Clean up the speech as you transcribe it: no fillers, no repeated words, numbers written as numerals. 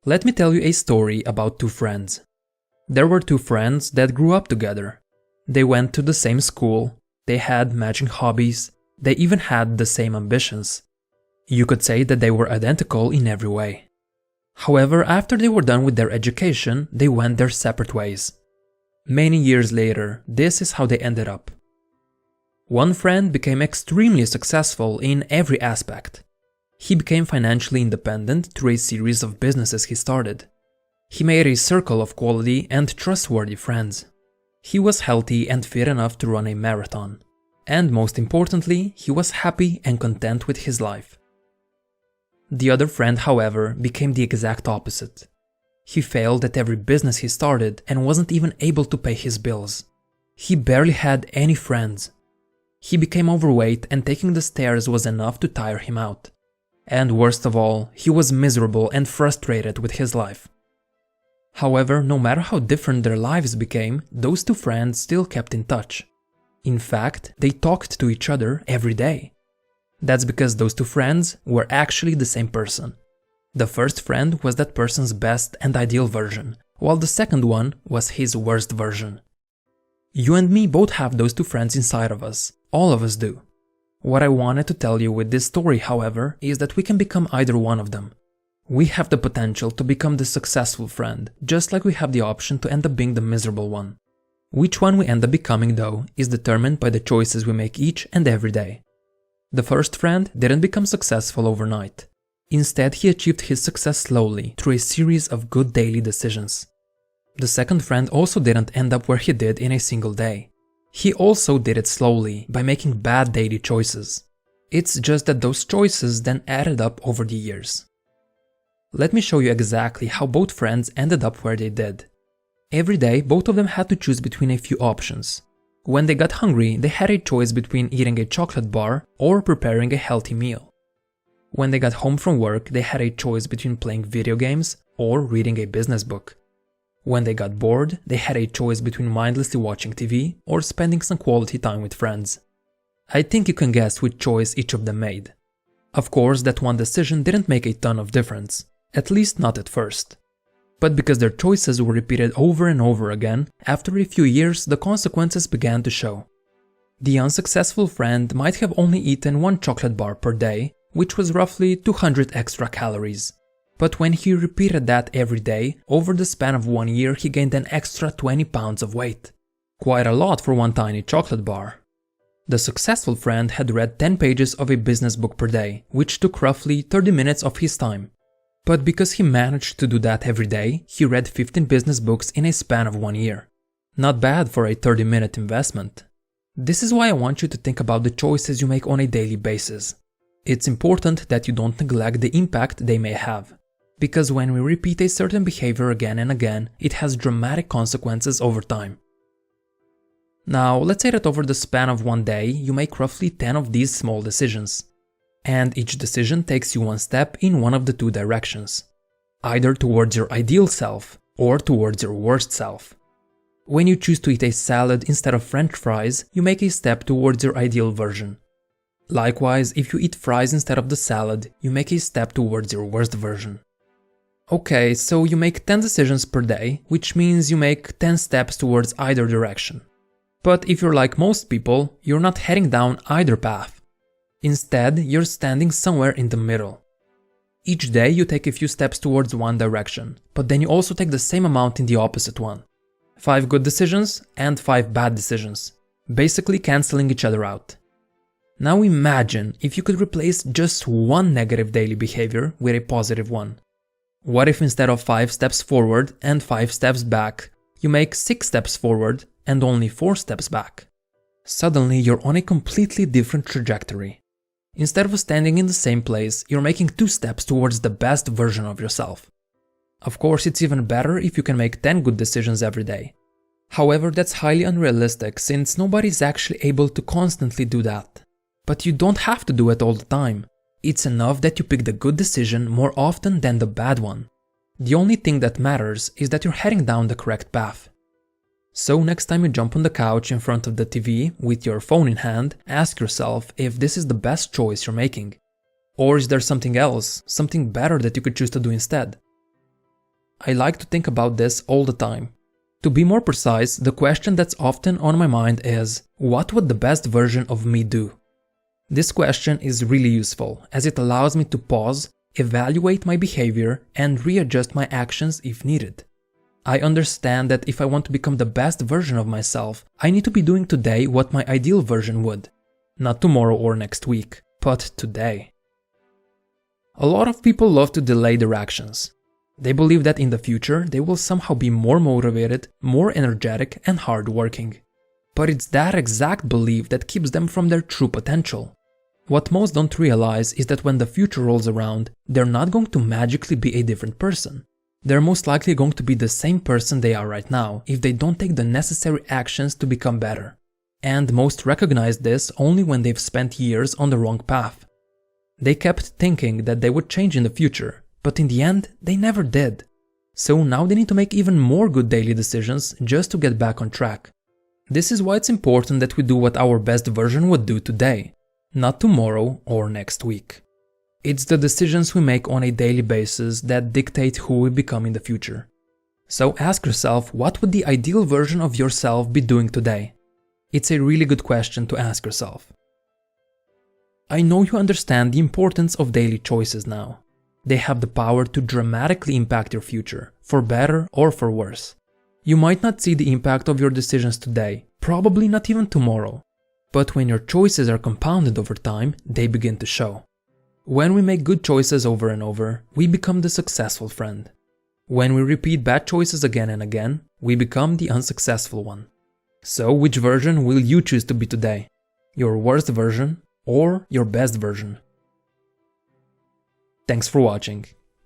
Let me tell you a story about two friends. There were two friends that grew up together. They went to the same school, they had matching hobbies, they even had the same ambitions. You could say that they were identical in every way. However, after they were done with their education, they went their separate ways. Many years later, this is how they ended up. One friend became extremely successful in every aspect. He became financially independent through a series of businesses he started. He made a circle of quality and trustworthy friends. He was healthy and fit enough to run a marathon. And most importantly, he was happy and content with his life. The other friend, however, became the exact opposite. He failed at every business he started and wasn't even able to pay his bills. He barely had any friends. He became overweight and taking the stairs was enough to tire him out. And worst of all, he was miserable and frustrated with his life. However, no matter how different their lives became, those two friends still kept in touch. In fact, they talked to each other every day. That's because those two friends were actually the same person. The first friend was that person's best and ideal version, while the second one was his worst version. You and me both have those two friends inside of us. All of us do. What I wanted to tell you with this story, however, is that we can become either one of them. We have the potential to become the successful friend, just like we have the option to end up being the miserable one. Which one we end up becoming, though, is determined by the choices we make each and every day. The first friend didn't become successful overnight. Instead, he achieved his success slowly through a series of good daily decisions. The second friend also didn't end up where he did in a single day. He also did it slowly by making bad daily choices. It's just that those choices then added up over the years. Let me show you exactly how both friends ended up where they did. Every day, both of them had to choose between a few options. When they got hungry, they had a choice between eating a chocolate bar or preparing a healthy meal. When they got home from work, they had a choice between playing video games or reading a business book. When they got bored, they had a choice between mindlessly watching TV or spending some quality time with friends. I think you can guess which choice each of them made. Of course, that one decision didn't make a ton of difference. At least not at first. But because their choices were repeated over and over again, after a few years the consequences began to show. The unsuccessful friend might have only eaten one chocolate bar per day, which was roughly 200 extra calories. But when he repeated that every day, over the span of 1 year he gained an extra 20 pounds of weight. Quite a lot for one tiny chocolate bar. The successful friend had read 10 pages of a business book per day, which took roughly 30 minutes of his time. But because he managed to do that every day, he read 15 business books in a span of 1 year. Not bad for a 30-minute investment. This is why I want you to think about the choices you make on a daily basis. It's important that you don't neglect the impact they may have. Because when we repeat a certain behavior again and again, it has dramatic consequences over time. Now, let's say that over the span of 1 day, you make roughly 10 of these small decisions. And each decision takes you one step in one of the two directions. Either towards your ideal self, or towards your worst self. When you choose to eat a salad instead of French fries, you make a step towards your ideal version. Likewise, if you eat fries instead of the salad, you make a step towards your worst version. Okay, so you make 10 decisions per day, which means you make 10 steps towards either direction. But if you're like most people, you're not heading down either path. Instead, you're standing somewhere in the middle. Each day you take a few steps towards one direction, but then you also take the same amount in the opposite one. 5 good decisions and 5 bad decisions, basically cancelling each other out. Now imagine if you could replace just one negative daily behavior with a positive one. What if instead of 5 steps forward and 5 steps back, you make 6 steps forward and only 4 steps back? Suddenly you're on a completely different trajectory. Instead of standing in the same place, you're making 2 steps towards the best version of yourself. Of course, it's even better if you can make 10 good decisions every day. However, that's highly unrealistic since nobody's actually able to constantly do that. But you don't have to do it all the time. It's enough that you pick the good decision more often than the bad one. The only thing that matters is that you're heading down the correct path. So next time you jump on the couch in front of the TV with your phone in hand, ask yourself if this is the best choice you're making. Or is there something else, something better that you could choose to do instead? I like to think about this all the time. To be more precise, the question that's often on my mind is, what would the best version of me do? This question is really useful as it allows me to pause, evaluate my behavior, and readjust my actions if needed. I understand that if I want to become the best version of myself, I need to be doing today what my ideal version would. Not tomorrow or next week, but today. A lot of people love to delay their actions. They believe that in the future they will somehow be more motivated, more energetic, and hardworking. But it's that exact belief that keeps them from their true potential. What most don't realize is that when the future rolls around, they're not going to magically be a different person. They're most likely going to be the same person they are right now if they don't take the necessary actions to become better. And most recognize this only when they've spent years on the wrong path. They kept thinking that they would change in the future, but in the end, they never did. So now they need to make even more good daily decisions just to get back on track. This is why it's important that we do what our best version would do today, not tomorrow or next week. It's the decisions we make on a daily basis that dictate who we become in the future. So ask yourself, what would the ideal version of yourself be doing today? It's a really good question to ask yourself. I know you understand the importance of daily choices now. They have the power to dramatically impact your future, for better or for worse. You might not see the impact of your decisions today, probably not even tomorrow. But when your choices are compounded over time, they begin to show. When we make good choices over and over, we become the successful friend. When we repeat bad choices again and again, we become the unsuccessful one. So which version will you choose to be today? Your worst version or your best version? Thanks for watching.